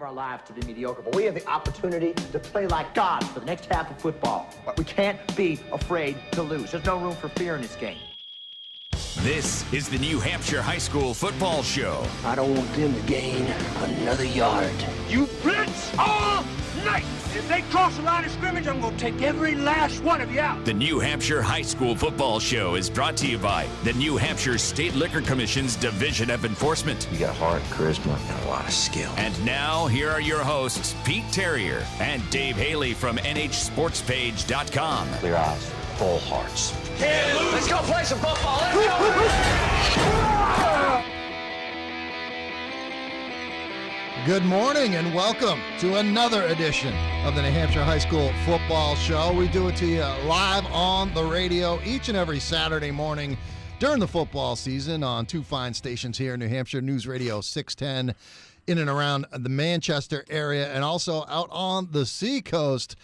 our lives to be mediocre, but we have the opportunity to play like gods for the next half of football. But we can't be afraid to lose. There's no room for fear in this game. This is the New Hampshire High School Football Show. I don't want them to gain another yard. You blitz all night. If they cross the line of scrimmage, I'm going to take every last one of you out. The New Hampshire High School Football Show is brought to you by the New Hampshire State Liquor Commission's Division of Enforcement. You got heart, charisma, and a lot of skill. And now, here are your hosts, Pete Terrier and Dave Haley from NHSportsPage.com. Clear eyes, full hearts. Can't lose. Let's go play some football. Let's go. Good morning and welcome to another edition of the New Hampshire High School Football Show. We do it to you live on the radio each and every Saturday morning during the football season on two fine stations here in New Hampshire, News Radio 610 in and around the Manchester area, and also out on the Seacoast,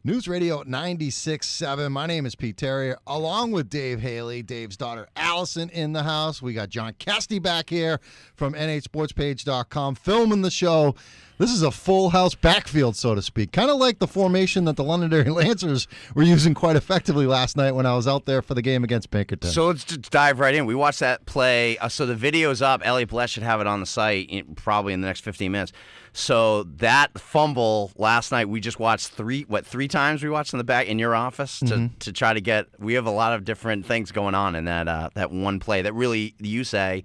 News Radio 96.7. My name is Pete Terrier, along with Dave Haley, Dave's daughter Allison in the house. We got John Casty back here from NHSportsPage.com filming the show. This is a full house backfield, so to speak, kind of like the formation that the Londonderry Lancers were using quite effectively last night when I was out there for the game against Pinkerton. So let's just dive right in. We watched that play. So the video's up. Elliot Bless should have it on the site probably in the next 15 minutes. So that fumble last night, we just watched three times we watched in the back in your office to try to get. We have a lot of different things going on in that one play that really, you say,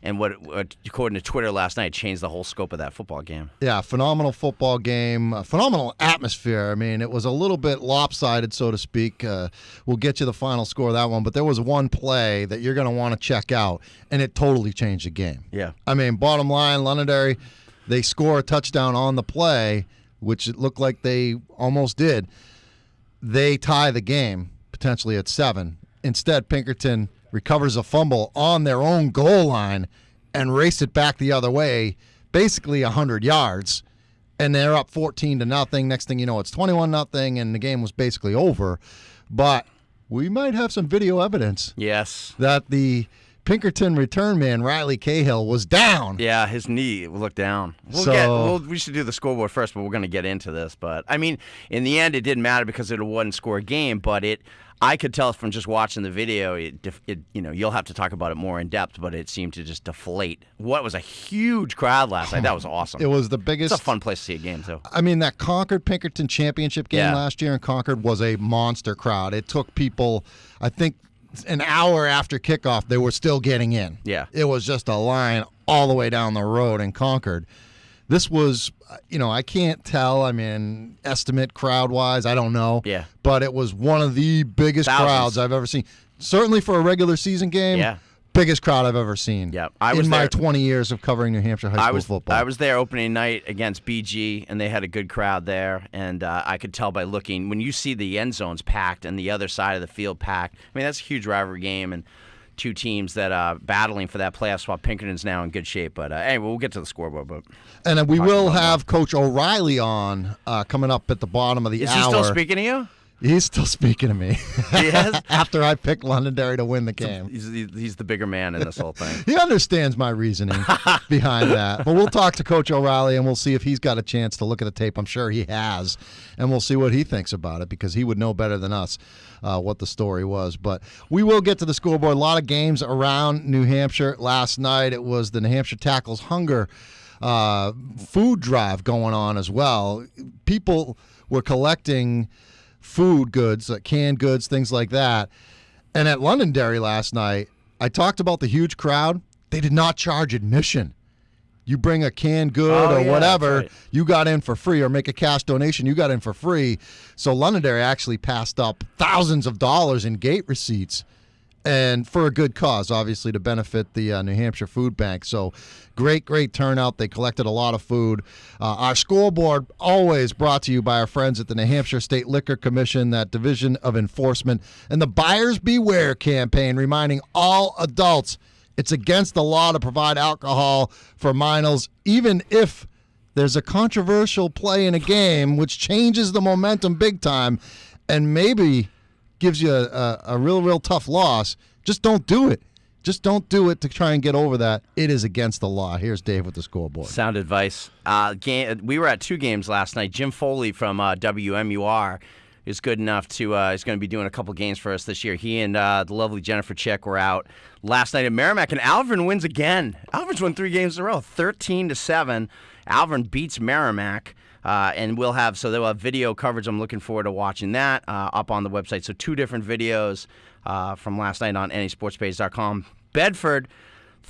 and what according to Twitter last night, changed the whole scope of that football game. Yeah, phenomenal football game, phenomenal atmosphere. I mean, it was a little bit lopsided, so to speak. We'll get you the final score of that one, but there was one play that you're going to want to check out, and it totally changed the game. Yeah. I mean, bottom line, Londonderry, they score a touchdown on the play, which it looked like they almost did. They tie the game, potentially at 7. Instead, Pinkerton recovers a fumble on their own goal line and race it back the other way, basically 100 yards, and they're up 14-0. Next thing you know, it's 21-0, and the game was basically over. But we might have some video evidence. Yes. That the Pinkerton return man, Riley Cahill, was down. Yeah, his knee looked down. We should do the scoreboard first, but we're going to get into this. But, I mean, in the end, it didn't matter because it wasn't score game, but I could tell from just watching the video, you'll have to talk about it more in depth, but it seemed to just deflate. What was a huge crowd last night. That was awesome. It was the biggest. It's a fun place to see a game, too. I mean, that Concord-Pinkerton championship game last year in Concord was a monster crowd. It took people, I think, an hour after kickoff, they were still getting in. Yeah. It was just a line all the way down the road in Concord. This was, I can't tell. I mean, estimate crowd-wise, I don't know. Yeah. But it was one of the biggest crowds I've ever seen. Certainly for a regular season game. Yeah. Biggest crowd I've ever seen. Yeah, in my 20 years of covering New Hampshire high school football. I was there opening night against BG, and they had a good crowd there. And I could tell by looking, when you see the end zones packed and the other side of the field packed, I mean, that's a huge rivalry game and two teams that are battling for that playoff spot. Pinkerton's now in good shape. But anyway, we'll get to the scoreboard. But and we will have Coach O'Reilly on coming up at the bottom of the hour. Is he still speaking to you? He's still speaking to me. Yes? After I picked Londonderry to win the game. He's the bigger man in this whole thing. He understands my reasoning behind that. But we'll talk to Coach O'Reilly, and we'll see if he's got a chance to look at the tape. I'm sure he has. And we'll see what he thinks about it, because he would know better than us what the story was. But we will get to the scoreboard. A lot of games around New Hampshire. Last night it was the New Hampshire Tackles Hunger food drive going on as well. People were collecting food goods, canned goods, things like that. And at Londonderry last night, I talked about the huge crowd. They did not charge admission. You bring a canned good or whatever, right, you got in for free, or make a cash donation, you got in for free. So Londonderry actually passed up thousands of dollars in gate receipts, and for a good cause, obviously, to benefit the New Hampshire Food Bank. So great turnout. They collected a lot of food. Our scoreboard always brought to you by our friends at the New Hampshire State Liquor Commission, that Division of Enforcement, and the Buyers Beware campaign, reminding all adults it's against the law to provide alcohol for minors, even if there's a controversial play in a game, which changes the momentum big time and maybe gives you a real tough loss. Just don't do it. Just don't do it to try and get over that. It is against the law. Here's Dave with the scoreboard. Sound advice. We were at 2 games last night. Jim Foley from WMUR is good enough to is going to be doing a couple games for us this year. He and the lovely Jennifer Chick were out last night at Merrimack, and Alvin wins again. Alvin's won 3 games in a row, 13-7. Alvin beats Merrimack. And they'll have video coverage. I'm looking forward to watching that up on the website. So 2 different videos from last night on anysportspage.com. Bedford,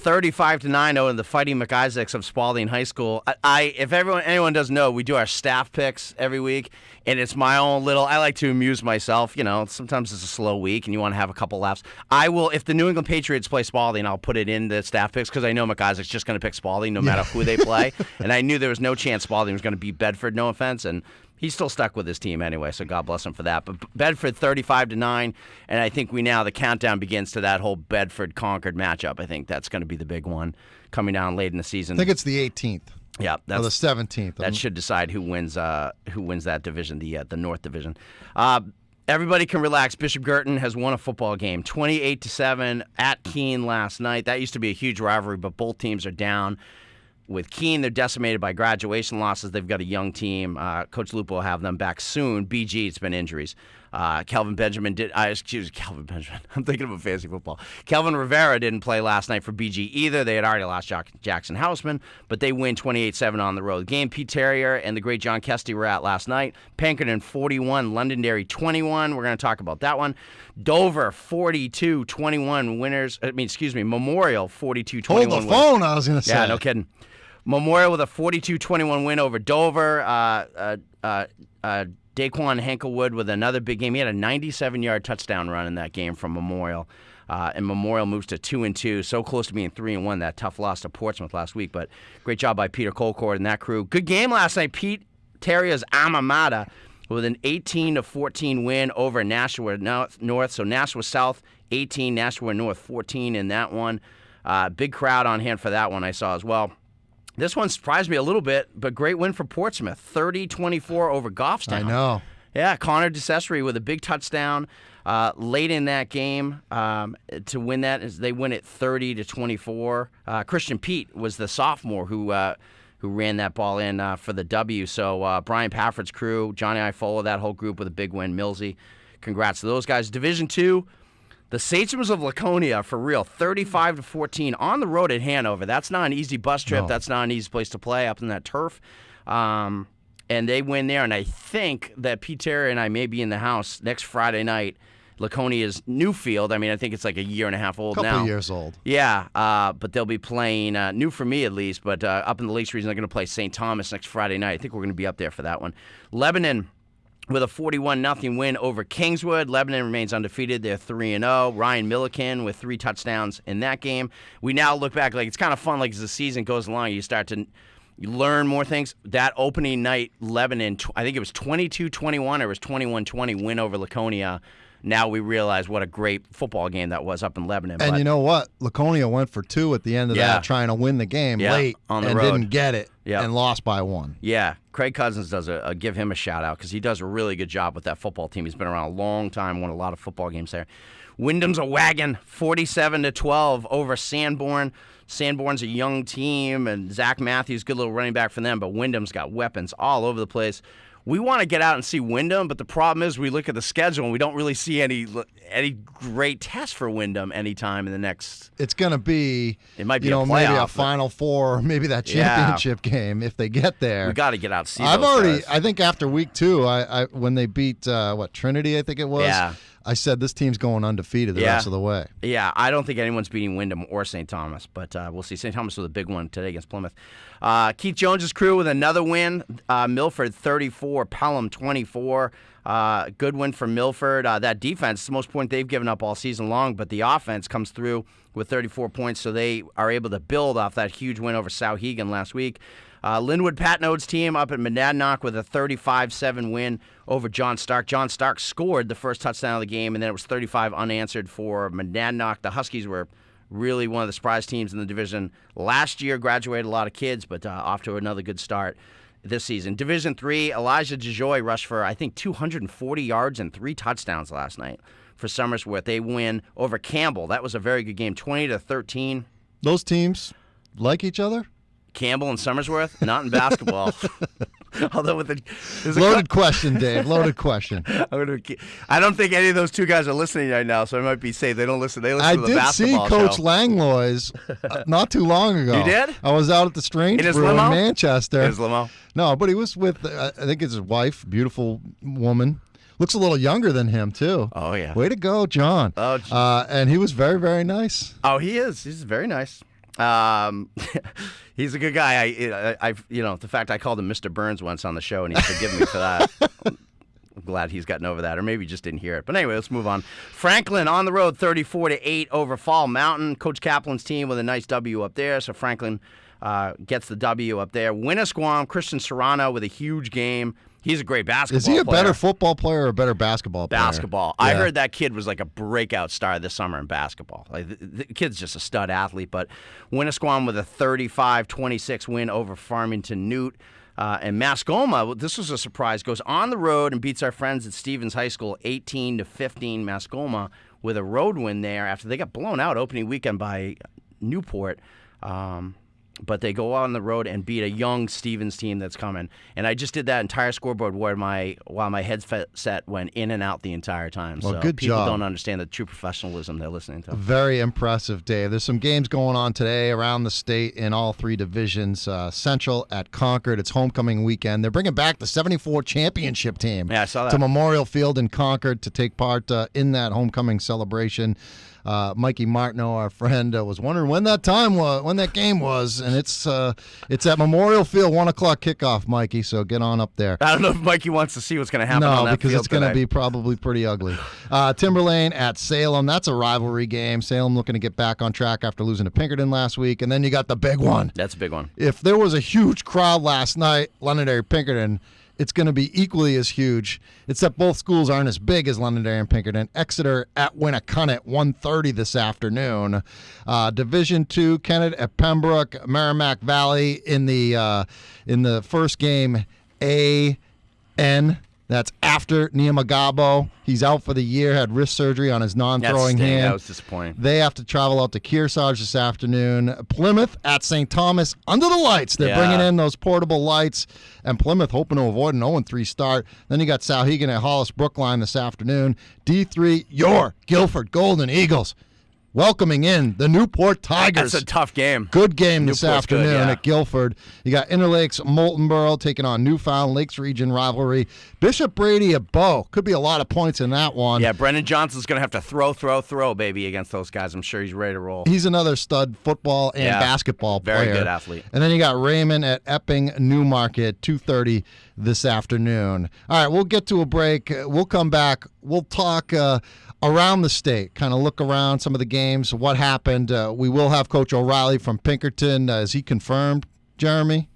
35-9 over the Fighting McIsaacs of Spalding High School. If anyone doesn't know, we do our staff picks every week, and it's my own little. I like to amuse myself. You know, sometimes it's a slow week, and you want to have a couple laughs. I will, if the New England Patriots play Spalding, I'll put it in the staff picks because I know McIsaac's just going to pick Spalding no matter who they play, and I knew there was no chance Spalding was going to beat Bedford. No offense, and he's still stuck with his team anyway, so God bless him for that. But Bedford 35-9, and I think the countdown begins to that whole Bedford-Concord matchup. I think that's going to be the big one coming down late in the season. I think it's the 18th. Yeah, that's the 17th. That should decide who wins that division, the North Division. Everybody can relax. Bishop Girton has won a football game, 28-7 at Keene last night. That used to be a huge rivalry, but both teams are down. With Keene, they're decimated by graduation losses. They've got a young team. Coach Lupo will have them back soon. BG, it's been injuries. Calvin Benjamin. I'm thinking of a fantasy football. Calvin Rivera didn't play last night for BG either. They had already lost Jackson Houseman, but they win 28-7 on the road. The game Pete Terrier and the great John Kesty were at last night. Pinkerton 41, Londonderry 21. We're going to talk about that one. Dover 42-21 winners. Memorial 42-21. Hold the phone, I was going to say. Yeah, no kidding. Memorial with a 42-21 win over Dover. Daquan Henkelwood with another big game. He had a 97-yard touchdown run in that game from Memorial. And Memorial moves to 2-2, so close to being 3-1. That tough loss to Portsmouth last week, but great job by Peter Colcord and that crew. Good game last night. Pete Terrier's alma mater with an 18-14 win over Nashua North. So Nashua South 18, Nashua North 14 in that one. Big crowd on hand for that one I saw as well. This one surprised me a little bit, but great win for Portsmouth, 30-24 over Goffstown. I know. Yeah, Connor DeCesare with a big touchdown late in that game to win that. They win it 30-24. Christian Pete was the sophomore who ran that ball in for the W. So Brian Pafford's crew, Johnny Ifola, that whole group with a big win. Millsy, congrats to those guys. Division II. The Sachems of Laconia, for real, 35-14 on the road at Hanover. That's not an easy bus trip. No. That's not an easy place to play up in that turf. And they win there, and I think that Pete Terry and I may be in the house next Friday night. Laconia's new field. I mean, I think it's like a year and a half old now. Couple years old. Yeah, but they'll be playing, new for me at least, but up in the Lakes region, they're going to play St. Thomas next Friday night. I think we're going to be up there for that one. Lebanon with a 41-0 win over Kingswood. Lebanon remains undefeated. They're 3-0. Ryan Milliken with 3 touchdowns in that game. We now look back, like it's kind of fun, like as the season goes along, you start to learn more things. That opening night, Lebanon, I think it was 22-21 or it was 21-20 win over Laconia. Now we realize what a great football game that was up in Lebanon. And you know what? Laconia went for 2 at the end of that, trying to win the game late on the and road. Didn't get it and lost by 1. Yeah, Craig Cousins does give him a shout out because he does a really good job with that football team. He's been around a long time, won a lot of football games there. Wyndham's a wagon, 47-12 over Sanborn. Sanborn's a young team, and Zach Matthews, good little running back for them, but Wyndham's got weapons all over the place. We want to get out and see Wyndham, but the problem is we look at the schedule and we don't really see any great tests for Wyndham anytime in the next. It's going to be, it might be maybe a Final Four, maybe that championship game if they get there. We got to get out and see those guys. I think after week 2, I when they beat Trinity, I think it was. Yeah. I said this team's going undefeated the rest of the way. Yeah, I don't think anyone's beating Wyndham or St. Thomas, but we'll see. St. Thomas with a big one today against Plymouth. Keith Jones's crew with another win. Milford 34, Pelham 24. Good win for Milford. That defense is the most points they've given up all season long, but the offense comes through with 34 points, so they are able to build off that huge win over Souhegan last week. Linwood Patnode's team up at Monadnock with a 35-7 win over John Stark. John Stark scored the first touchdown of the game, and then it was 35 unanswered for Monadnock. The Huskies were really one of the surprise teams in the division. Last year graduated a lot of kids, but off to another good start this season. Division III, Elijah DeJoy rushed for, I think, 240 yards and 3 touchdowns last night for Somersworth. They win over Campbell. That was a very good game, 20-13. Those teams like each other? Campbell and Somersworth, not in basketball. Although there's Loaded question, Dave. Loaded question. I don't think any of those two guys are listening right now, so I might be safe. They don't listen. They listen to the basketball I did see Coach show. Langlois not too long ago. You did? I was out at the Strange In his Brew in limo? Manchester. In his limo? No, but he was with, I think it's his wife, beautiful woman. Looks a little younger than him, too. Oh, yeah. Way to go, John. Oh, and he was very, very nice. Oh, he is. He's very nice. He's a good guy. The fact I called him Mr. Burns once on the show, and he's forgiven me for that. I'm glad he's gotten over that, or maybe he just didn't hear it. But anyway, let's move on. Franklin on the road, 34-8 over Fall Mountain. Coach Kaplan's team with a nice W up there, so Franklin gets the W up there. Winnisquam, Christian Serrano with a huge game. He's a great basketball player. Is he a better football player or a better basketball player? Basketball. Yeah. I heard that kid was like a breakout star this summer in basketball. Like the kid's just a stud athlete. But Winnisquam with a 35-26 win over Farmington Newt. And Mascoma, this was a surprise, goes on the road and beats our friends at Stevens High School 18-15. Mascoma with a road win there after they got blown out opening weekend by Newport. But they go on the road and beat a young Stevens team that's coming. And I just did that entire scoreboard while my headset went in and out the entire time. Well, so good people job. don't understand the true professionalism they're listening to. Very impressive, Dave. There's some games going on today around the state in all three divisions. Central at Concord. It's homecoming weekend. They're bringing back the 74 championship team Yeah, I saw that. to Memorial Field in Concord to take part in that homecoming celebration. Mikey Martineau, our friend, was wondering when that game was, and it's at Memorial Field, 1:00 kickoff, Mikey. So get on up there. I don't know if Mikey wants to see what's going to happen on No, that because field it's going to today. be probably pretty ugly. Timberlane at Salem. That's a rivalry game. Salem looking to get back on track after losing to Pinkerton last week, and then you got the big one. That's a big one. If there was a huge crowd last night, Londonderry Pinkerton, it's going to be equally as huge, except both schools aren't as big as Londonderry and Pinkerton. Exeter at Winnicott, 1:30 this afternoon. Division II, Kennett at Pembroke, Merrimack Valley in the first game, A.N. That's after Niamagabo. He's out for the year, had wrist surgery on his non-throwing hand. That was disappointing. They have to travel out to Kearsarge this afternoon. Plymouth at St. Thomas under the lights. They're bringing in those portable lights, and Plymouth hoping to avoid an 0-3 start. Then you got Souhegan at Hollis Brookline this afternoon. D3, your Guilford Golden Eagles welcoming in the Newport Tigers. That's a tough game. Good game this Newport's afternoon good, yeah. at Guilford. You got Interlakes, Moultonborough taking on Newfound Lakes Region rivalry. Bishop Brady at Bow. Could be a lot of points in that one. Yeah, Brendan Johnson's going to have to throw, baby, against those guys. I'm sure he's ready to roll. He's another stud football and basketball player. Very good athlete. And then you got Raymond at Epping Newmarket, 2:30 this afternoon. All right, we'll get to a break. We'll come back. We'll talk around the state, kind of look around some of the games, what happened. We will have Coach O'Reilly from Pinkerton. Is he confirmed, Jeremy?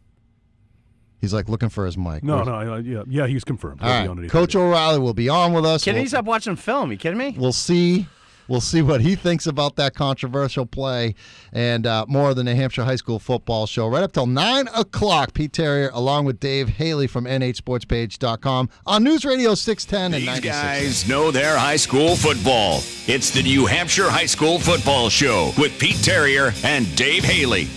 He's like looking for his mic. Yeah, he's confirmed. All right, Coach O'Reilly will be on with us. Can he stop watching film? You kidding me? We'll see. We'll see what he thinks about that controversial play and more of the New Hampshire High School football show right up till 9 o'clock. Pete Terrier along with Dave Haley from nhsportspage.com on News Radio 610 and These 96. guys know their high school football. It's the New Hampshire High School Football Show with Pete Terrier and Dave Haley.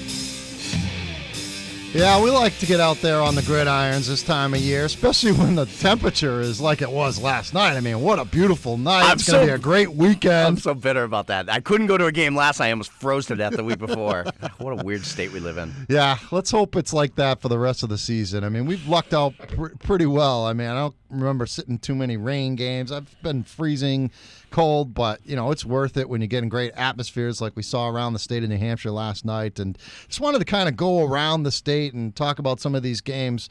Yeah, we like to get out there on the gridirons this time of year, especially when the temperature is like it was last night. I mean, what a beautiful night. It's going to be a great weekend. I'm so bitter about that. I couldn't go to a game last night. I almost froze to death the week before. What a weird state we live in. Yeah, let's hope it's like that for the rest of the season. I mean, we've lucked out pretty well. I mean, I don't remember sitting too many rain games. I've been freezing cold, but, you know, it's worth it when you're getting great atmospheres like we saw around the state of New Hampshire last night. And just wanted to kind of go around the state and talk about some of these games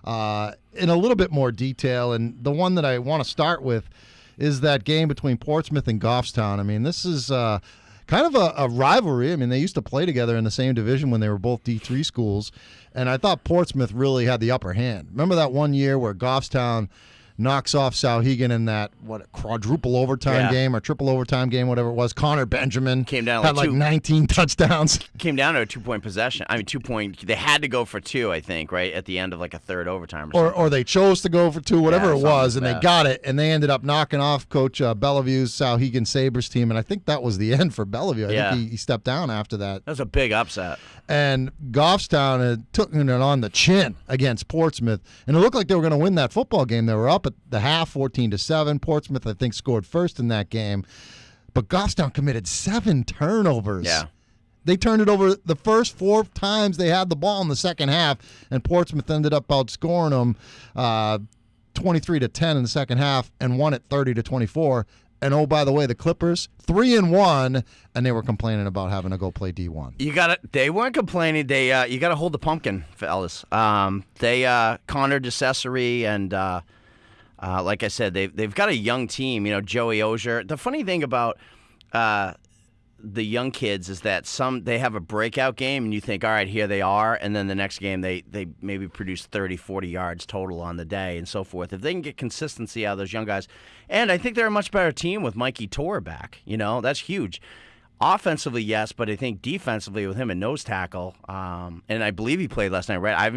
in a little bit more detail. And the one that I want to start with is that game between Portsmouth and Goffstown. I mean, this is kind of a rivalry. I mean, they used to play together in the same division when they were both D3 schools, and I thought Portsmouth really had the upper hand. Remember that one year where Goffstown knocks off Sauhegan in that quadruple overtime game or triple overtime game, whatever it was. Connor Benjamin came down had like 19 touchdowns. Came down to a 2-point possession. I mean, 2-point. They had to go for 2, I think, right at the end of like a third overtime, or they chose to go for 2, whatever it was, and like they got it, and they ended up knocking off Coach Bellevue's Sauhegan Sabres team, and I think that was the end for Bellevue. I think he stepped down after that. That was a big upset. And Goffstown had taken it on the chin against Portsmouth, and it looked like they were going to win that football game. They were up at the half, 14-7. Portsmouth, I think, scored first in that game, but Goffstown committed 7 turnovers. Yeah. They turned it over the first 4 times they had the ball in the second half, and Portsmouth ended up outscoring them 23-10 in the second half and won it 30-24. And oh, by the way, the Clippers 3-1, and they were complaining about having to go play D1. They weren't complaining. You got to hold the pumpkin, fellas. Connor DeCesare and like I said, they've got a young team. You know, Joey Ozier. The funny thing about the young kids is that they have a breakout game, and you think, all right, here they are, and then the next game they maybe produce 30, 40 yards total on the day and so forth. If they can get consistency out of those young guys, and I think they're a much better team with Mikey Torr back. You know, that's huge. Offensively, yes, but I think defensively with him and nose tackle, and I believe he played last night, right? I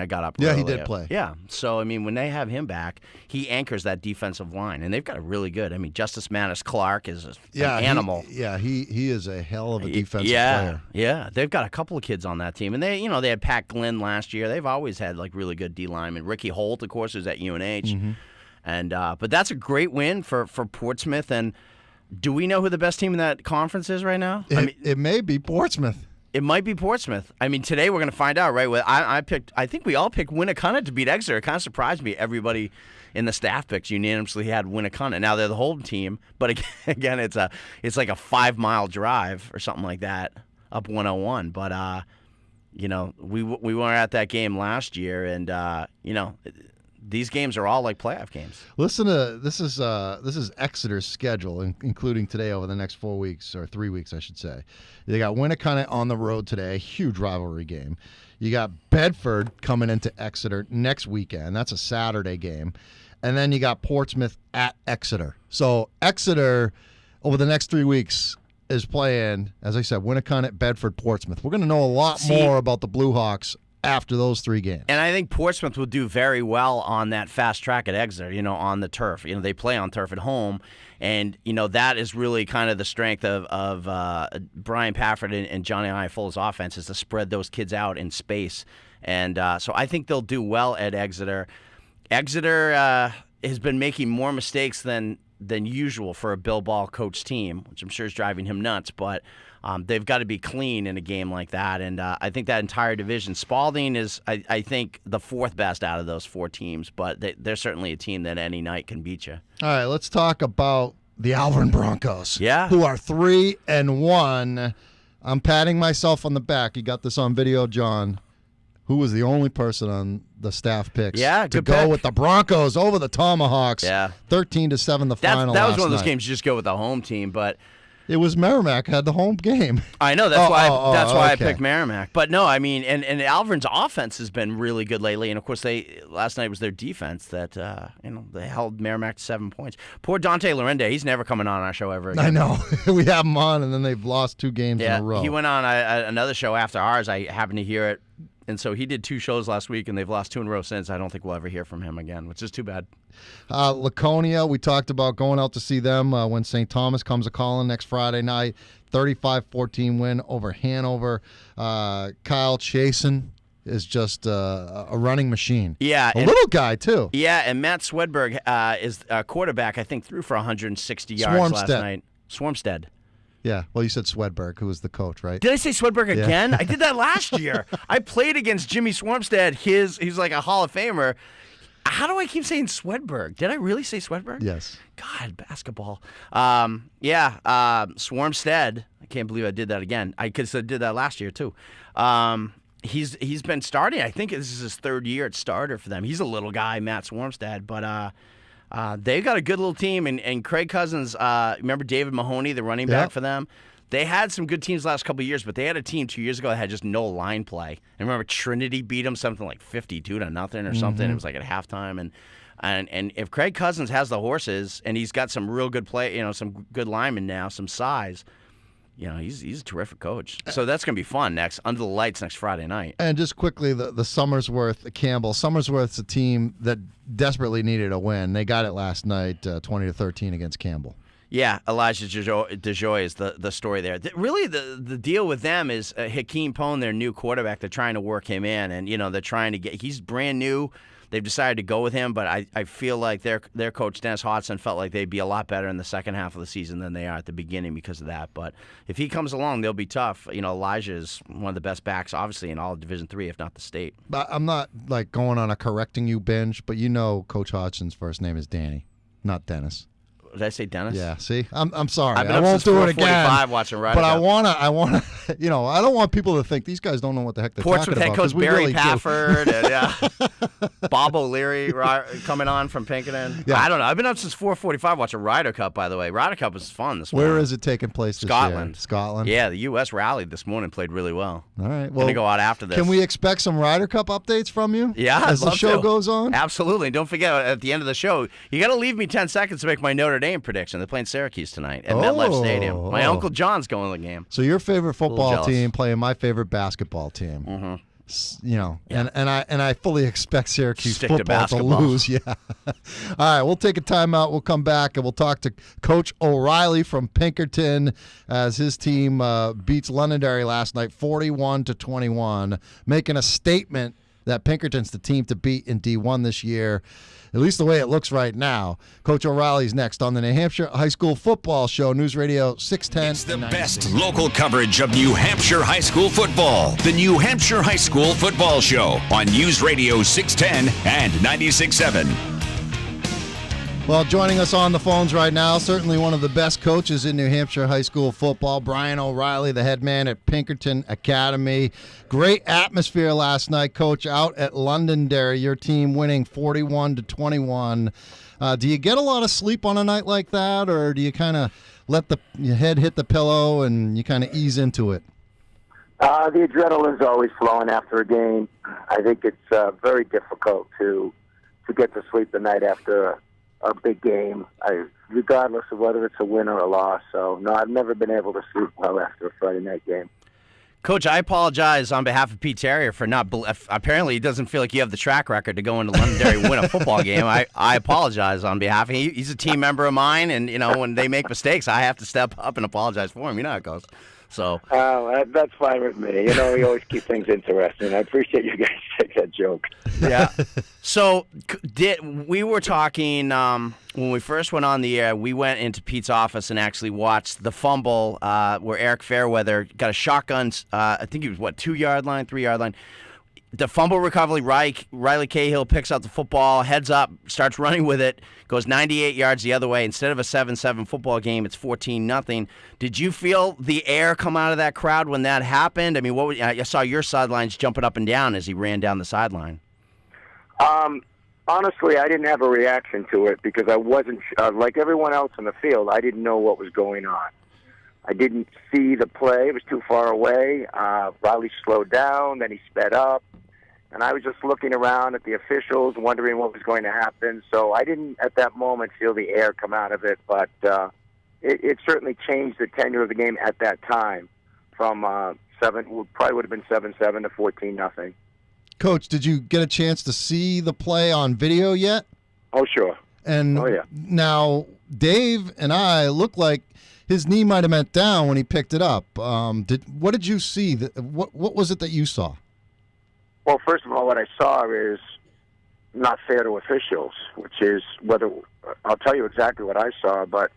got up. Yeah, early. he did play. Yeah, so I mean, when they have him back, he anchors that defensive line, and they've got a really good. I mean, Justice Mattis Clark is an animal. He is a hell of a defensive player. Yeah, they've got a couple of kids on that team, and they had Pat Glynn last year. They've always had like really good D linemen. Ricky Holt, of course, who's at UNH, and but that's a great win for Portsmouth. And do we know who the best team in that conference is right now? It may be Portsmouth. It might be Portsmouth. I mean, today we're going to find out, right? I think we all picked Winnicott to beat Exeter. It kind of surprised me. Everybody in the staff picks unanimously had Winnicott. Now they're the home team, but again, it's like a 5-mile drive or something like that up 101. But we weren't at that game last year, and these games are all like playoff games. Listen to this is Exeter's schedule, including today over the next 4 weeks or 3 weeks, I should say. They got Winnicott on the road today, a huge rivalry game. You got Bedford coming into Exeter next weekend. That's a Saturday game. And then you got Portsmouth at Exeter. So Exeter over the next 3 weeks is playing, as I said, Winnicott, Bedford, Portsmouth. We're going to know a lot more about the Blue Hawks after those 3 games. And I think Portsmouth will do very well on that fast track at Exeter, on the turf. They play on turf at home, and, that is really kind of the strength of Brian Pafford and Johnny Iafol's offense, is to spread those kids out in space. And so I think they'll do well at Exeter. Exeter has been making more mistakes than usual for a Bill Ball coach team, which I'm sure is driving him nuts, but they've got to be clean in a game like that, and I think that entire division. Spalding is, I think, the 4th best out of those 4 teams, but they're certainly a team that any night can beat you. All right, let's talk about the Alvin Broncos, yeah, who are 3-1. I'm patting myself on the back. You got this on video, John. Who was the only person on the staff picks to go with the Broncos over the Tomahawks? Yeah, 13-7 the final. That was one of those night. games you just go with the home team, but it was Merrimack had the home game. I know that's why I picked Merrimack. But no, I mean, and Alvin's offense has been really good lately, and of course last night was their defense that they held Merrimack to 7 points. Poor Dante Lorende, he's never coming on our show ever again. I know. We have him on, and then they've lost 2 games in a row. He went on another show after ours. I happened to hear it. And so he did 2 shows last week, and they've lost 2 in a row since. I don't think we'll ever hear from him again, which is too bad. Laconia, we talked about going out to see them when St. Thomas comes a-calling next Friday night. 35-14 win over Hanover. Kyle Chasen is just a running machine. Yeah. A little guy, too. Yeah, and Matt Swedberg is a quarterback, I think, threw for 160 yards last night. Swarmstead. Yeah, well, you said Swedberg, who was the coach, right? Did I say Swedberg again? I did that last year. I played against Jimmy Swarmstead. He's like a Hall of Famer. How do I keep saying Swedberg? Did I really say Swedberg? Yes. God, basketball. Swarmstead. I can't believe I did that again. I did that last year too. He's been starting. I think this is his 3rd year at starter for them. He's a little guy, Matt Swarmstead, but they've got a good little team, and Craig Cousins, remember David Mahoney, the running back for them? They had some good teams the last couple of years, but they had a team 2 years ago that had just no line play. And remember Trinity beat them something like 52-0 or something. It was like at halftime. And And if Craig Cousins has the horses and he's got some real good play, some good linemen now, some size, he's a terrific coach. So that's going to be fun under the lights next Friday night. And just quickly, the Somersworth-Campbell. Somersworth's a team that desperately needed a win. They got it last night, 20-13 against Campbell. Yeah, Elijah DeJoy is the story there. Really, the deal with them is Hakeem Pone, their new quarterback. They're trying to work him in, and they're trying to he's brand new. They've decided to go with him, but I feel like their coach, Dennis Hodgson, felt like they'd be a lot better in the second half of the season than they are at the beginning because of that. But if he comes along, they'll be tough. Elijah is one of the best backs, obviously, in all of Division III, if not the state. But I'm not going on a correcting you binge, but Coach Hodgson's first name is Danny, not Dennis. Did I say Dennis? Yeah. See, I'm sorry. I've been I up won't since do it again. Watching Ryder but Cup. I wanna. I don't want people to think these guys don't know what the heck they're Ports talking with head about. coach We Barry really Pafford and Bob O'Leary coming on from Pinkerton. Yeah. I don't know. I've been up since 4:45 watching Ryder Cup. By the way, Ryder Cup was fun this morning. Where is it taking place this Scotland. year? Scotland. Yeah, the U.S. rallied this morning. Played really well. All right. Well, gonna go out after this. Can we expect some Ryder Cup updates from you? Yeah, as I'd the love show to. goes on. Absolutely. And don't forget, at the end of the show, you got to leave me 10 seconds to make my Notre Dame prediction. They're playing Syracuse tonight at MetLife Stadium. My Uncle John's going to the game. So your favorite football jealous. team playing my favorite basketball team. Mm-hmm. And I fully expect Syracuse Stick to football to basketball. lose. Yeah. All right, we'll take a timeout. We'll come back and we'll talk to Coach O'Reilly from Pinkerton as his team beats Londonderry last night 41-21, making a statement that Pinkerton's the team to beat in D1 this year. At least the way it looks right now. Coach O'Reilly's next on the New Hampshire High School Football Show, News Radio 610. It's the best local coverage of New Hampshire high school football. The New Hampshire High School Football Show on News Radio 610 and 96.7. Well, joining us on the phones right now, certainly one of the best coaches in New Hampshire high school football, Brian O'Reilly, the head man at Pinkerton Academy. Great atmosphere last night, Coach, out at Londonderry. Your team winning 41-21. Do you get a lot of sleep on a night like that, or do you kind of let your head hit the pillow and you kind of ease into it? The adrenaline's always flowing after a game. I think it's very difficult to get to sleep the night after a big game, regardless of whether it's a win or a loss. So, no, I've never been able to sleep well after a Friday night game. Coach, I apologize on behalf of Pete Terrier for not. Apparently, he doesn't feel like you have the track record to go into Londonderry and win a football game. I apologize on behalf of him. He's a team member of mine, and when they make mistakes, I have to step up and apologize for him. You know how it goes. So that's fine with me. We always keep things interesting. I appreciate you guys take that joke. Yeah. So we were talking when we first went on the air. We went into Pete's office and actually watched the fumble where Eric Fairweather got a shotgun. I think he was 2-yard line, 3-yard line. The fumble recovery, Riley Cahill picks up the football, heads up, starts running with it, goes 98 yards the other way. Instead of a 7-7 football game, it's 14-0. Did you feel the air come out of that crowd when that happened? I mean, I saw your sidelines jumping up and down as he ran down the sideline. Honestly, I didn't have a reaction to it because I wasn't, like everyone else in the field, I didn't know what was going on. I didn't see the play. It was too far away. Riley slowed down, then he sped up. And I was just looking around at the officials, wondering what was going to happen. So I didn't, at that moment, feel the air come out of it. But it certainly changed the tenure of the game at that time from probably would have been 7-7 to 14-0. Coach, did you get a chance to see the play on video yet? Oh, sure. And yeah. Now, Dave and I look like his knee might have went down when he picked it up. What did you see? What was it that you saw? Well, first of all, what I saw is not fair to officials, which is I'll tell you exactly what I saw, but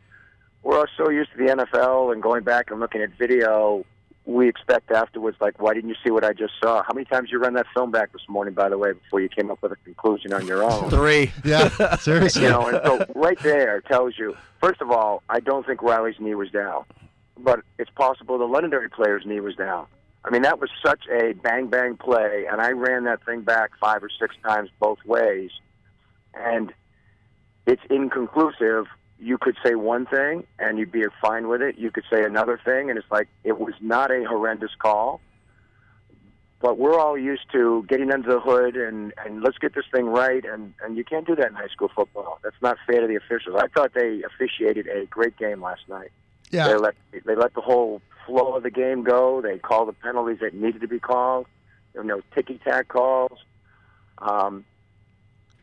we're all so used to the NFL and going back and looking at video, we expect afterwards, like, why didn't you see what I just saw? How many times did you run that film back this morning, by the way, before you came up with a conclusion on your own? 3. Yeah, seriously. And so right there tells you, first of all, I don't think Riley's knee was down, but it's possible the Londonderry player's knee was down. I mean, that was such a bang-bang play, and I ran that thing back 5 or 6 times both ways, and it's inconclusive. You could say one thing, and you'd be fine with it. You could say another thing, and it's like it was not a horrendous call, but we're all used to getting under the hood and let's get this thing right, and you can't do that in high school football. That's not fair to the officials. I thought they officiated a great game last night. Yeah. They let the whole flow of the game go. They called the penalties that needed to be called. There were no ticky-tack calls. And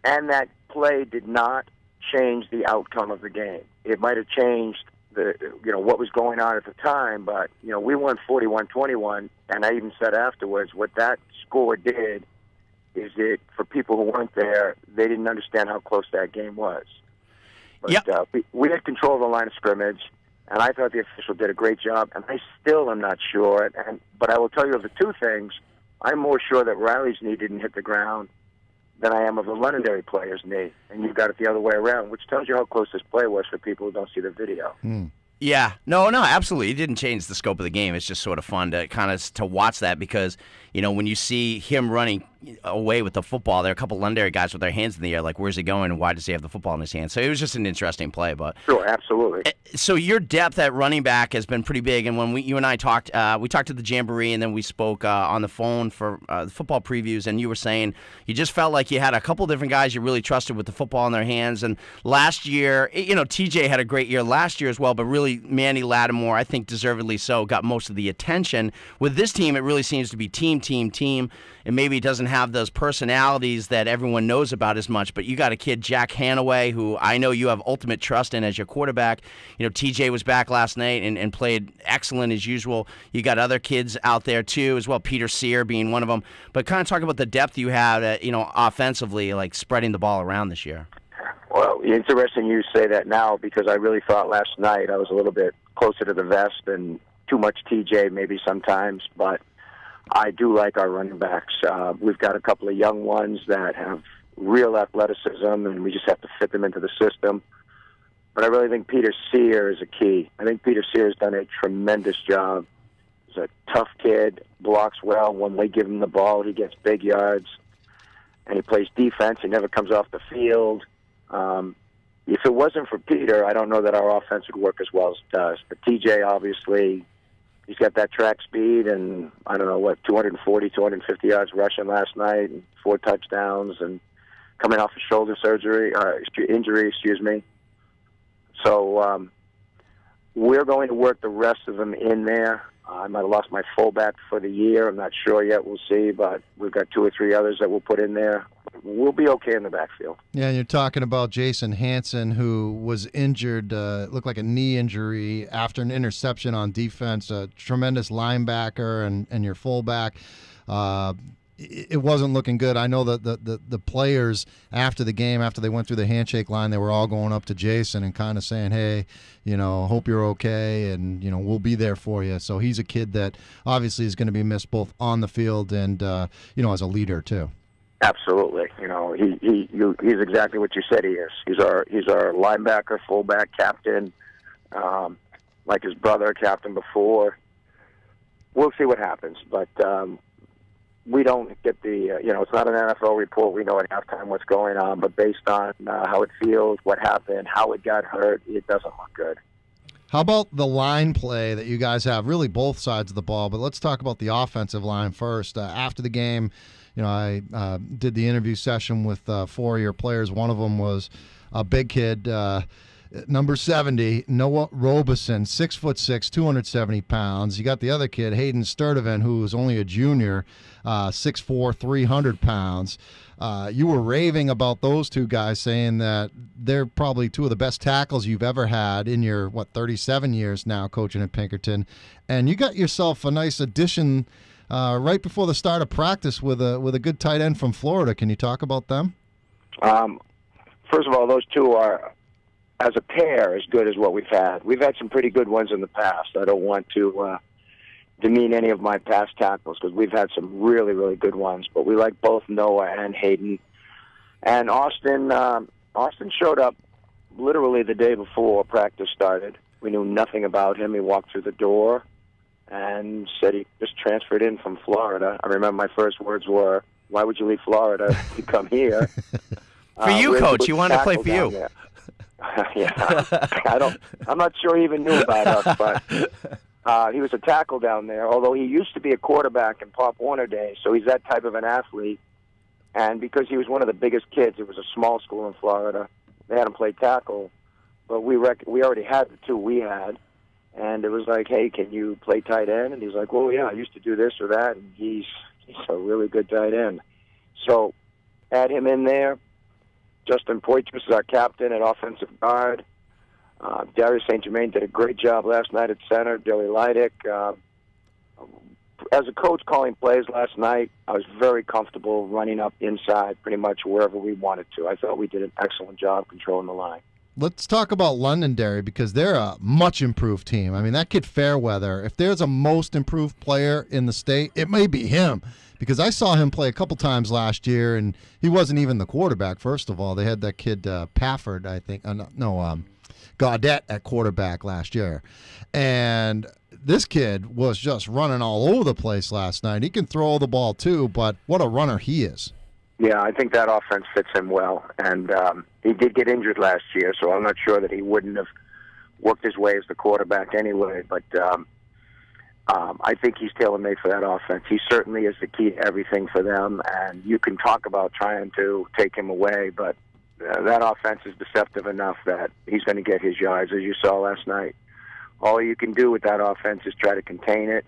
that play did not change the outcome of the game. It might have changed what was going on at the time, but we won 41-21, and I even said afterwards what that score did is it, for people who weren't there, they didn't understand how close that game was. But we had control of the line of scrimmage, and I thought the official did a great job, and I still am not sure. But I will tell you of the two things, I'm more sure that Riley's knee didn't hit the ground than I am of the Londonderry player's knee, and you've got it the other way around, which tells you how close this play was for people who don't see the video. Yeah, no, absolutely. It didn't change the scope of the game. It's just sort of fun to to watch that because, when you see him running away with the football, there are a couple Londonderry guys with their hands in the air, like, where's he going and why does he have the football in his hand? So it was just an interesting play. But sure, absolutely. So your depth at running back has been pretty big, and when you and I talked, we talked to the Jamboree, and then we spoke on the phone for the football previews, and you were saying you just felt like you had a couple different guys you really trusted with the football in their hands. And last year, TJ had a great year last year as well, but really Manny Lattimore, I think deservedly so, got most of the attention. With this team, it really seems to be team, and maybe it doesn't have those personalities that everyone knows about as much, but you got a kid, Jack Hanaway, who I know you have ultimate trust in as your quarterback. TJ was back last night and played excellent as usual. You got other kids out there too as well, Peter Sear being one of them. But kind of talk about the depth you have, offensively, like spreading the ball around this year. Well, interesting you say that now because I really thought last night I was a little bit closer to the vest and too much TJ maybe sometimes, but I do like our running backs. We've got a couple of young ones that have real athleticism, and we just have to fit them into the system. But I really think Peter Sear is a key. I think Peter Sear has done a tremendous job. He's a tough kid, blocks well. When they give him the ball, he gets big yards. And he plays defense. He never comes off the field. If it wasn't for Peter, I don't know that our offense would work as well as it does. But TJ, obviously, he's got that track speed and, 240, 250 yards rushing last night and 4 touchdowns and coming off a shoulder injury. So we're going to work the rest of them in there. I might have lost my fullback for the year. I'm not sure yet. We'll see. But we've got 2 or 3 others that we'll put in there. We'll be okay in the backfield. Yeah, and you're talking about Jason Hansen, who was injured, looked like a knee injury after an interception on defense, a tremendous linebacker and your fullback. It wasn't looking good. I know that the players after the game, after they went through the handshake line, they were all going up to Jason and kind of saying, hey, hope you're okay, and, we'll be there for you. So he's a kid that obviously is going to be missed both on the field and, as a leader too. Absolutely. He's exactly what you said he is. He's our linebacker, fullback, captain, like his brother, captain before. We'll see what happens, but we don't get the, it's not an NFL report. We know at halftime what's going on, but based on how it feels, what happened, how it got hurt, it doesn't look good. How about the line play that you guys have, really both sides of the ball, but let's talk about the offensive line first. After the game, I did the interview session with 4 of your players. One of them was a big kid, number 70, Noah Robeson, 6'6", 270 pounds. You got the other kid, Hayden Sturdivant, who was only a junior, 6'4", 300 pounds. You were raving about those two guys, saying that they're probably 2 of the best tackles you've ever had in your, 37 years now coaching at Pinkerton. And you got yourself a nice addition right before the start of practice with a good tight end from Florida. Can you talk about them? First of all, those two are, as a pair, as good as what we've had. We've had some pretty good ones in the past. I don't want to demean any of my past tackles because we've had some really, really good ones. But we like both Noah and Hayden. And Austin showed up literally the day before practice started. We knew nothing about him. He walked through the door and said he just transferred in from Florida. I remember my first words were, "Why would you leave Florida to come here?" For you, Coach. You wanted to play for you. Yeah, I'm not sure he even knew about us, but He was a tackle down there, although he used to be a quarterback in Pop Warner days, so he's that type of an athlete. And because he was one of the biggest kids, it was a small school in Florida, they had him play tackle. But we already had the two we had. And it was like, hey, can you play tight end? And he's like, well, yeah, I used to do this or that. And he's a really good tight end. So add him in there. Justin Poitras is our captain at offensive guard. Darius St. Germain did a great job last night at center. Billy Leidick. As a coach calling plays last night, I was very comfortable running up inside pretty much wherever we wanted to. I thought we did an excellent job controlling the line. Let's talk about Londonderry because they're a much improved team. I mean, that kid Fairweather, if there's a most improved player in the state, it may be him because I saw him play a couple times last year, and he wasn't even the quarterback, first of all. They had that kid Pafford, I think. Gaudette at quarterback last year. And this kid was just running all over the place last night. He can throw the ball too, but what a runner he is. Yeah, I think that offense fits him well. And he did get injured last year, so I'm not sure that he wouldn't have worked his way as the quarterback anyway. But I think he's tailor-made for that offense. He certainly is the key to everything for them. And you can talk about trying to take him away, but that offense is deceptive enough that he's going to get his yards, as you saw last night. All you can do with that offense is try to contain it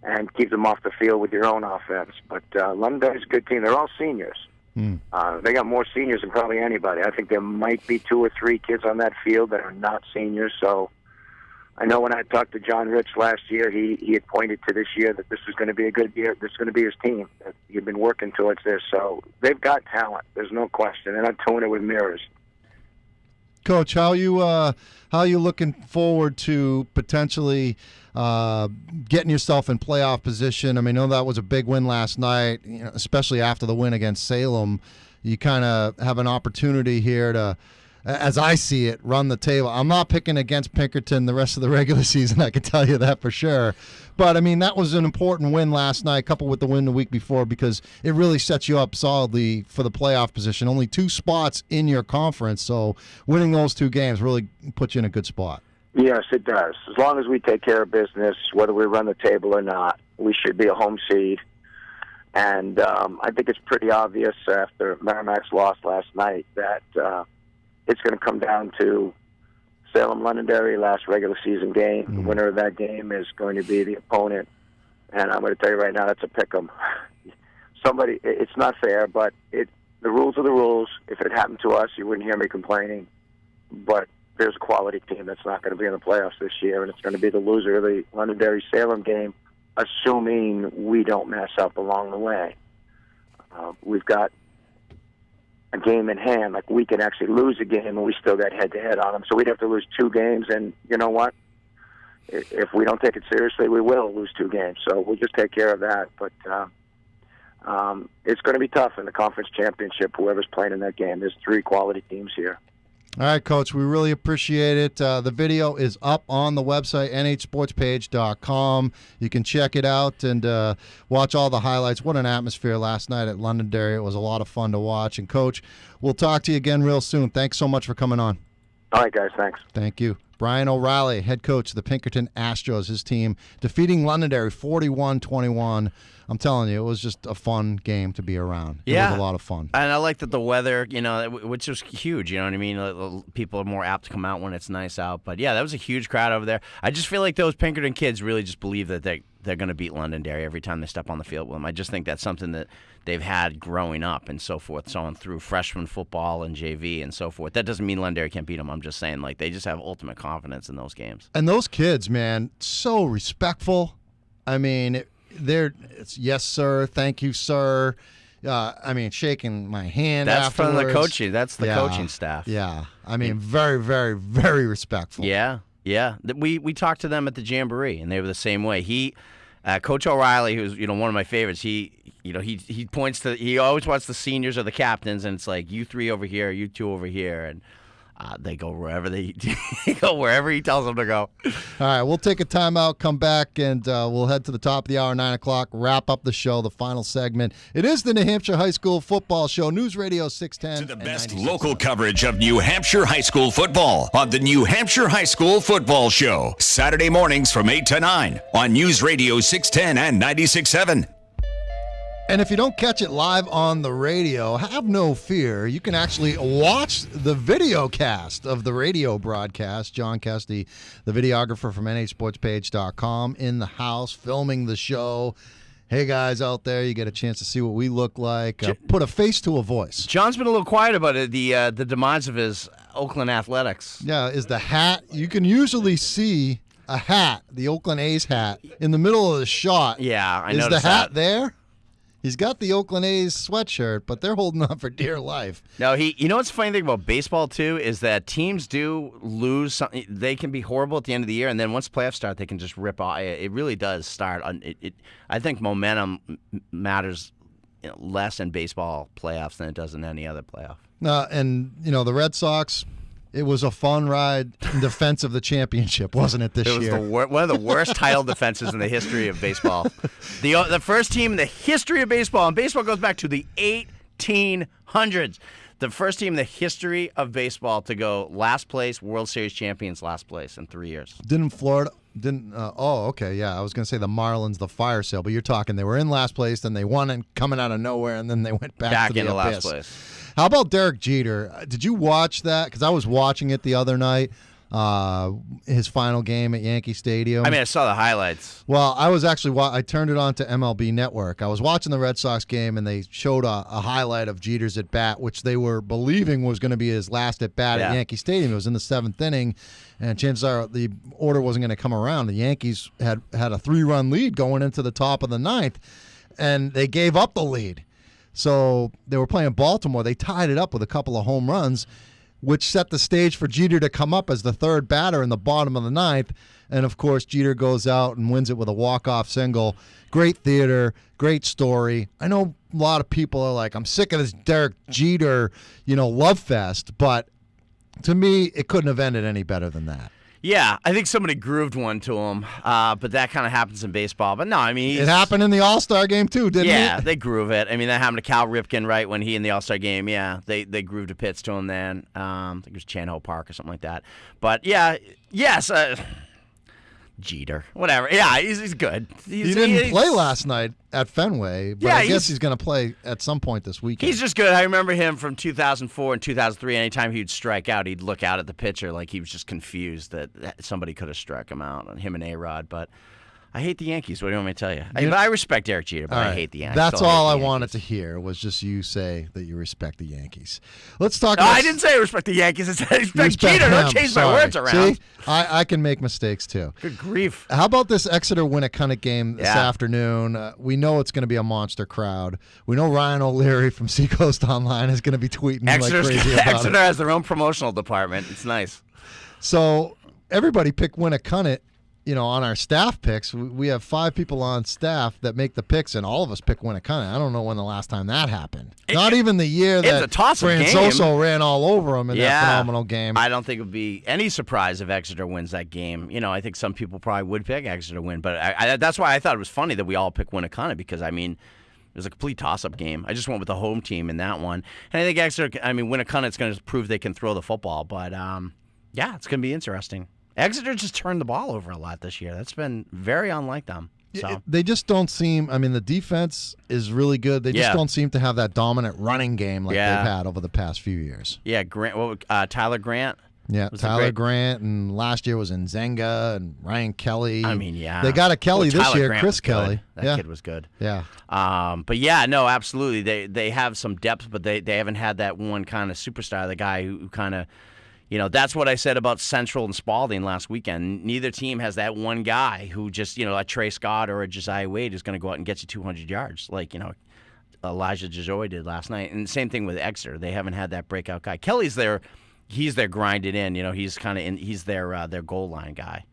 and keep them off the field with your own offense. But Londonderry's a good team. They're all seniors. They got more seniors than probably anybody. I think there might be 2 or 3 kids on that field that are not seniors. So I know when I talked to John Rich last year, he had pointed to this year that this was going to be a good year. This is going to be his team. He'd been working towards this. So they've got talent. There's no question. They're not doing it with mirrors. Coach, how you looking forward to potentially getting yourself in playoff position? I mean, I know that was a big win last night, especially after the win against Salem. You kind of have an opportunity here to, as I see it, run the table. I'm not picking against Pinkerton the rest of the regular season, I can tell you that for sure. But, I mean, that was an important win last night, coupled with the win the week before, because it really sets you up solidly for the playoff position. Only 2 spots in your conference, so winning those 2 games really puts you in a good spot. Yes, it does. As long as we take care of business, whether we run the table or not, we should be a home seed. And I think it's pretty obvious after Merrimack's loss last night that it's going to come down to Salem-Londonderry last regular season game. The winner of that game is going to be the opponent. And I'm going to tell you right now, that's a pick'em. It's not fair, but the rules are the rules. If it happened to us, you wouldn't hear me complaining. But there's a quality team that's not going to be in the playoffs this year, and it's going to be the loser of the Londonderry-Salem game, assuming we don't mess up along the way. We've got a game in hand. Like, we can actually lose a game, and we still got head-to-head on them. So we'd have to lose 2 games, and you know what? If we don't take it seriously, we will lose 2 games. So we'll just take care of that. But it's going to be tough in the conference championship, whoever's playing in that game. There's 3 quality teams here. All right, Coach, we really appreciate it. The video is up on the website, nhsportspage.com. You can check it out and watch all the highlights. What an atmosphere last night at Londonderry. It was a lot of fun to watch. And, Coach, we'll talk to you again real soon. Thanks so much for coming on. All right, guys, thanks. Thank you. Brian O'Reilly, head coach of the Pinkerton Astros, his team defeating Londonderry 41-21. I'm telling you, it was just a fun game to be around. It was a lot of fun. And I like that the weather, which was huge, you know what I mean? People are more apt to come out when it's nice out. But, yeah, that was a huge crowd over there. I just feel like those Pinkerton kids really just believe that they're going to beat Londonderry every time they step on the field with them. I just think that's something that they've had growing up and so forth, so on through freshman football and JV and so forth. That doesn't mean Londonderry can't beat them. I'm just saying, like, they just have ultimate confidence in those games. And those kids, man, so respectful. I mean, it's yes, sir, thank you, sir. I mean, shaking my hand afterwards. From the coaching. That's the coaching staff. Yeah. I mean, very, very, very respectful. Yeah. Yeah. We talked to them at the Jamboree, and they were the same way. Coach O'Reilly, who's one of my favorites, he points to, he always wants the seniors or the captains, and it's like, you 3 over here, you 2 over here, and They go wherever they go wherever he tells them to go. All right, we'll take a timeout, come back, and we'll head to the top of the hour, 9 o'clock, wrap up the show, the final segment. It is the New Hampshire High School Football Show, News Radio 610. To the best local coverage of New Hampshire high school football on the New Hampshire High School Football Show. Saturday mornings from 8 to 9 on News Radio 610 and 96.7. And if you don't catch it live on the radio, have no fear. You can actually watch the video cast of the radio broadcast. John Kesty, the videographer from nhsportspage.com, in the house filming the show. Hey, guys out there, you get a chance to see what we look like. Put a face to a voice. John's been a little quiet about it, the demise of his Oakland Athletics. Yeah, is the hat. You can usually see a hat, the Oakland A's hat, in the middle of the shot. Yeah, I noticed noticed that. Is the hat that. there? He's got the Oakland A's sweatshirt, but they're holding on for dear life. No, you know what's the funny thing about baseball, too, is that teams do lose something. They can be horrible at the end of the year, and then once playoffs start, they can just rip off. It really does start. I think momentum matters less in baseball playoffs than it does in any other playoff. And, the Red Sox, it was a fun ride in defense of the championship, wasn't it, this year? It was one of the worst title defenses in the history of baseball. The first team in the history of baseball, and baseball goes back to the 1800s, the first team in the history of baseball to go last place, World Series champions last place in 3 years. Didn't Florida... okay, yeah. I was going to say the Marlins, the fire sale, but you're talking they were in last place, then they won and coming out of nowhere, and then they went back to the into abyss. last place. How about Derek Jeter? Did you watch that? Because I was watching it the other night, his final game at Yankee Stadium. I saw the highlights. Well, I was actually I turned it on to MLB Network. I was watching the Red Sox game, and they showed a highlight of Jeter's at bat, which they were believing was going to be his last at bat at Yankee Stadium. It was in the 7th inning, and chances are the order wasn't going to come around. The Yankees had a 3-run lead going into the top of the 9th, and they gave up the lead. So they were playing Baltimore. They tied it up with a couple of home runs, which set the stage for Jeter to come up as the third batter in the bottom of the 9th. And, of course, Jeter goes out and wins it with a walk-off single. Great theater, great story. I know a lot of people are like, I'm sick of this Derek Jeter, love fest. But to me, it couldn't have ended any better than that. Yeah, I think somebody grooved one to him, but that kind of happens in baseball. But no, it happened in the All-Star game too, didn't it? Yeah, they groove it. That happened to Cal Ripken, right, when he in the All-Star game. Yeah, they grooved a pitch to him then. I think it was Chan Ho Park or something like that. But yeah, yes, Jeter, whatever. Yeah, he's good. He didn't play last night at Fenway, but I guess he's going to play at some point this weekend. He's just good. I remember him from 2004 and 2003. Anytime he'd strike out, he'd look out at the pitcher like he was just confused that somebody could have struck him out, him and A-Rod. But I hate the Yankees. What do you want me to tell you? I respect Derek Jeter, but I hate the Yankees. That's all I wanted to hear was just you say that you respect the Yankees. Let's talk about... I didn't say I respect the Yankees. I said I respect Jeter. Him. Don't change my words around. See? I can make mistakes, too. Good grief. How about this Exeter-Winnicott game this afternoon? We know it's going to be a monster crowd. We know Ryan O'Leary from Seacoast Online is going to be tweeting like crazy about Exeter has their own promotional department. It's nice. So everybody picked Winnicott. On our staff picks, we have 5 people on staff that make the picks, and all of us pick Winnicott. I don't know when the last time that happened. Not even the year that Francoso ran all over him in that phenomenal game. I don't think it would be any surprise if Exeter wins that game. I think some people probably would pick Exeter to win, but that's why I thought it was funny that we all picked Winnicott because, it was a complete toss-up game. I just went with the home team in that one. And I think Exeter, Winnicott's going to prove they can throw the football, but it's going to be interesting. Exeter just turned the ball over a lot this year. That's been very unlike them. So. They just don't seem. The defense is really good. They just don't seem to have that dominant running game like they've had over the past few years. Yeah, Tyler Grant. Yeah, Tyler Grant, and last year was Nzenga and Ryan Kelly. They got a Kelly this year, Grant Chris Kelly. That kid was good. Yeah. But yeah, no, absolutely. They have some depth, but they haven't had that one kind of superstar, the guy who kind of. That's what I said about Central and Spalding last weekend. Neither team has that one guy who just, a Trey Scott or a Josiah Wade is going to go out and get you 200 yards like, Elijah Jajoy did last night. And the same thing with Exeter. They haven't had that breakout guy. Kelly's there. He's their grinded in. He's kind of he's their goal line guy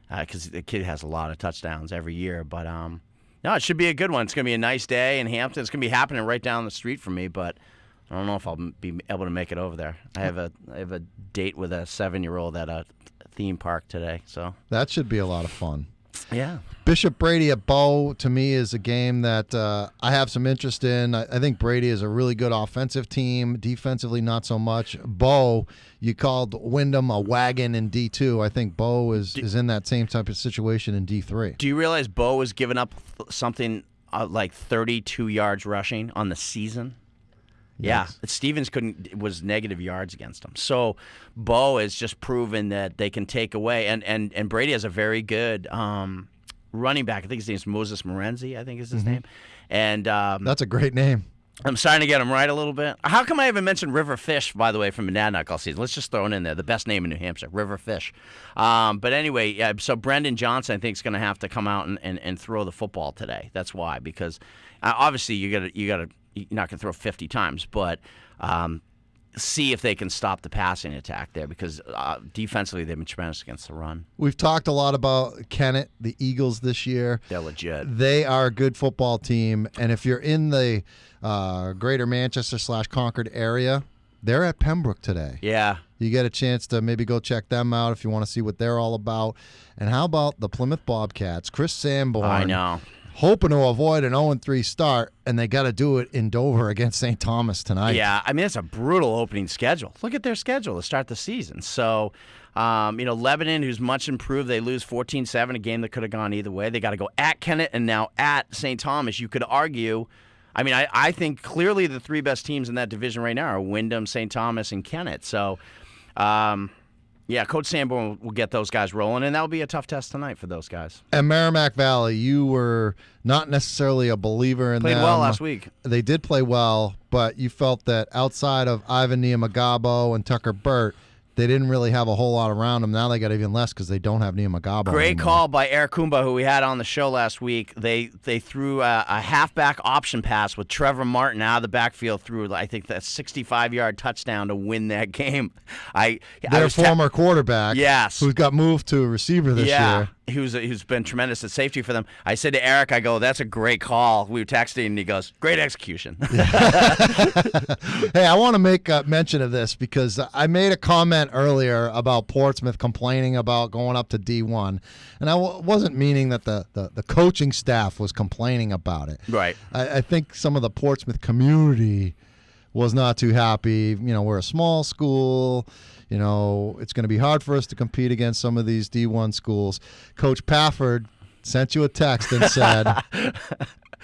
because the kid has a lot of touchdowns every year. But, no, it should be a good one. It's going to be a nice day in Hampton. It's going to be happening right down the street from me, but I don't know if I'll be able to make it over there. I have a date with a 7-year-old at a theme park today. So That should be a lot of fun. yeah. Bishop Brady at Bow, to me, is a game that I have some interest in. I think Brady is a really good offensive team. Defensively, not so much. Bow, you called Wyndham a wagon in D2. I think Bow is in that same type of situation in D3. Do you realize Bo has given up something like 32 yards rushing on the season? Yeah, Stevens was negative yards against him. So Bo has just proven that they can take away. And Brady has a very good running back. I think his name's Moses Morenzi, I think is his name. And That's a great name. I'm starting to get him right a little bit. How come I haven't mentioned River Fish, by the way, from Monadnock all season? Let's just throw it in there. The best name in New Hampshire, River Fish. But anyway, yeah, so Brendan Johnson, I think, is going to have to come out and throw the football today. That's why, because obviously you're not going to throw 50 times, but see if they can stop the passing attack there, because defensively they've been tremendous against the run. We've talked a lot about Kennett, the Eagles this year. They're legit. They are a good football team, and if you're in the greater Manchester/Concord area, they're at Pembroke today. Yeah. You get a chance to maybe go check them out if you want to see what they're all about. And how about the Plymouth Bobcats? Chris Sanborn. I know. Hoping to avoid an 0-3 start, and they got to do it in Dover against St. Thomas tonight. Yeah, I mean, it's a brutal opening schedule. Look at their schedule to start the season. So, Lebanon, who's much improved, they lose 14-7, a game that could have gone either way. They got to go at Kennett and now at St. Thomas. You could argue, I mean, I think clearly the three best teams in that division right now are Wyndham, St. Thomas, and Kennett. So, yeah, Coach Sanborn will get those guys rolling, and that'll be a tough test tonight for those guys. And Merrimack Valley, you were not necessarily a believer in them. Played well last week. They did play well, but you felt that outside of Ivan Niamagabo and Tucker Burt, they didn't really have a whole lot around them. Now they got even less because they don't have Niamagabo Great anymore. call by Eric Kumba, who we had on the show last week. They threw a halfback option pass with Trevor Martin out of the backfield through, I think, that 65-yard touchdown to win that game. Their former quarterback, yes, who got moved to a receiver this year. Who's been tremendous at safety for them. I said to Eric, I go, that's a great call. We were texting, and he goes, great execution. Hey, I want to make mention of this because I made a comment earlier about Portsmouth complaining about going up to D1, and I wasn't meaning that the coaching staff was complaining about it. Right. I think some of the Portsmouth community was not too happy. You know, we're a small school. You know, it's going to be hard for us to compete against some of these D1 schools. Coach Pafford sent you a text and said,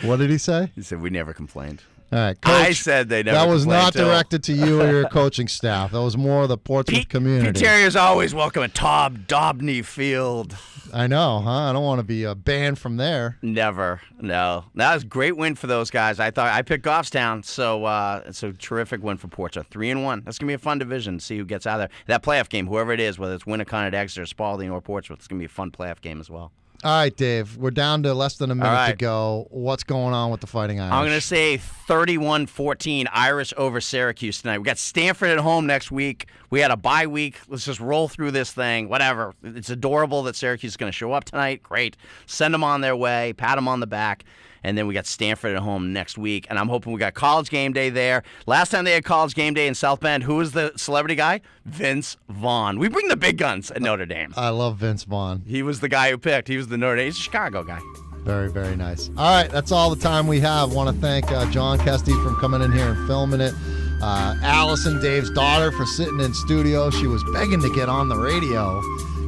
what did he say? He said, we never complained. All right, Coach, I said they never that was complained, not too. directed to you or your coaching staff. That was more the Portsmouth community. Pete Terrier's always welcome at Todd Dobney Field. I know, huh? I don't want to be banned from there. Never, no. That was a great win for those guys. I thought I picked Goffstown, so it's a terrific win for Portsmouth. 3-1. That's gonna be a fun division to see who gets out of there. That playoff game, whoever it is, whether it's Winnicott, Exeter, Spalding, or Portsmouth, it's gonna be a fun playoff game as well. All right, Dave. We're down to less than a minute to go. What's going on with the Fighting Irish? I'm going to say 31-14 Irish over Syracuse tonight. We got Stanford at home next week. We had a bye week. Let's just roll through this thing. Whatever. It's adorable that Syracuse is going to show up tonight. Great. Send them on their way. Pat them on the back. And then we got Stanford at home next week. And I'm hoping we got College Game Day there. Last time they had College Game Day in South Bend, who was the celebrity guy? Vince Vaughn. We bring the big guns at Notre Dame. I love Vince Vaughn. He was the guy who picked. He was the Notre Dame. He's a Chicago guy. Very, very nice. All right, that's all the time we have. Want to thank John Kesty for coming in here and filming it. Allison, Dave's daughter, for sitting in studio. She was begging to get on the radio,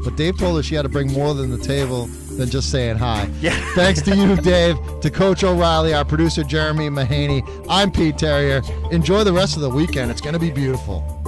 but Dave told her she had to bring more than the table than just saying hi. Yeah. Thanks to you, Dave, to Coach O'Reilly, our producer, Jeremy Mahaney. I'm Pete Terrier. Enjoy the rest of the weekend. It's going to be beautiful.